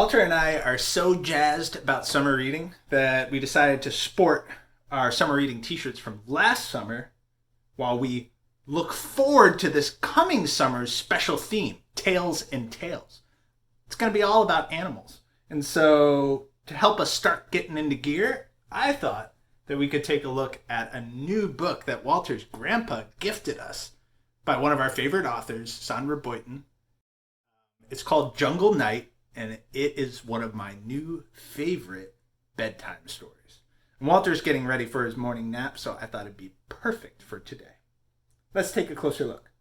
Walter and I are so jazzed about summer reading that we decided to sport our summer reading t-shirts from last summer while we look forward to this coming summer's special theme, Tales and Tales. It's going to be all about animals. And so to help us start getting into gear, I thought that we could take a look at a new book that Walter's grandpa gifted us by one of our favorite authors, Sandra Boynton. It's called Jungle Night, and it is one of my new favorite bedtime stories. And Walter's getting ready for his morning nap, so I thought it'd be perfect for today. Let's take a closer look.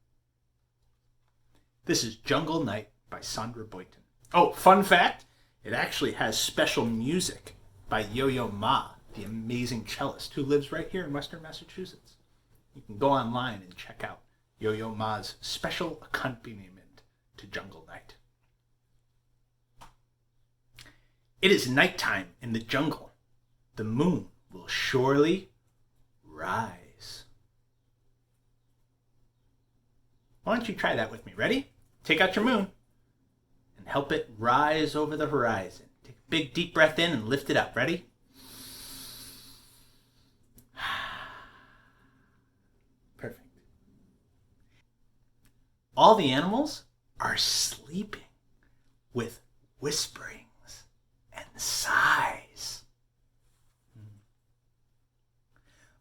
This is Jungle Night by Sandra Boynton. Oh, fun fact, it actually has special music by Yo-Yo Ma, the amazing cellist who lives right here in Western Massachusetts. You can go online and check out Yo-Yo Ma's special accompaniment to Jungle Night. It is nighttime in the jungle. The moon will surely rise. Why don't you try that with me? Ready? Take out your moon and help it rise over the horizon. Take a big deep breath in and lift it up. Ready? Perfect. All the animals are sleeping with whispering and sighs.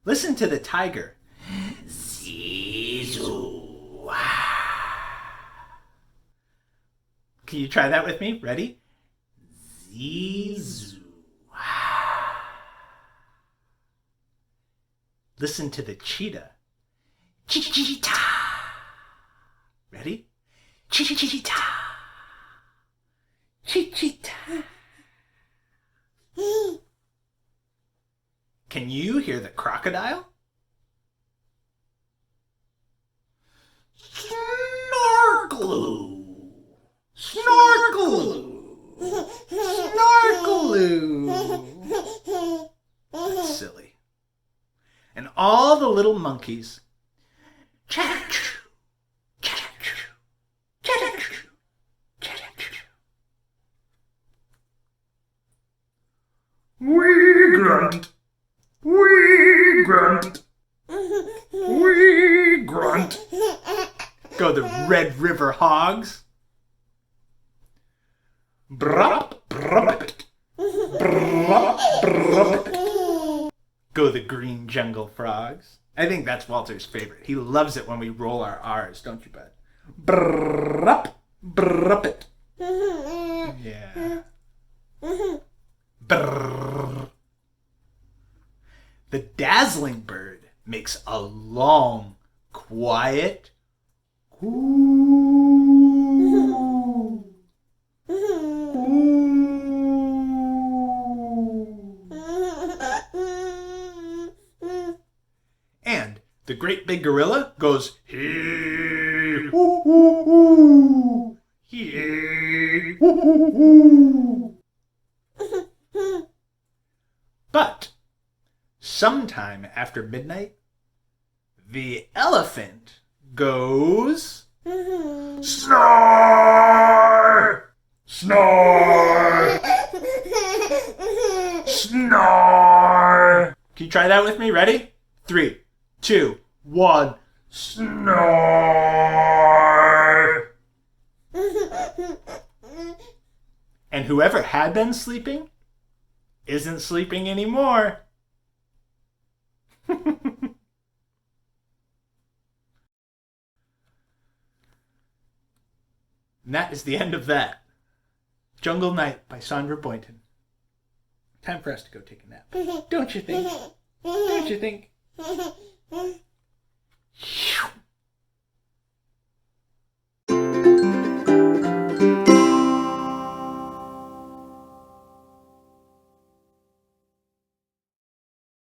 Listen to the tiger. Zizu. Can you try that with me? Ready? Zizu. Listen to the cheetah. Cheetah. Ready? Cheetah. Cheetah. Can you hear the crocodile? Snorkeloo! Snorkeloo! Snorkeloo! That's silly. And all the little monkeys. Chatter-choo! Chatter-choo! Chatter-choo! Chatter-choo! We grunt, we grunt, we grunt. Go the Red River Hogs. Brup, brup, brup, brup. Go the Green Jungle Frogs. I think that's Walter's favorite. He loves it when we roll our R's, don't you, bud? Brup, brup it. Yeah. Brrr. The dazzling bird makes a long, quiet coo. And the great big gorilla goes hee hoo hoo hoo. Hee hoo hoo hoo. But sometime after midnight, the elephant goes snore, snore, snore. Can you try that with me? Ready? 3, 2, 1, snore. And whoever had been sleeping isn't sleeping anymore. And that is the end of that. Jungle Night by Sandra Boynton. Time for us to go take a nap. Don't you think? Don't you think?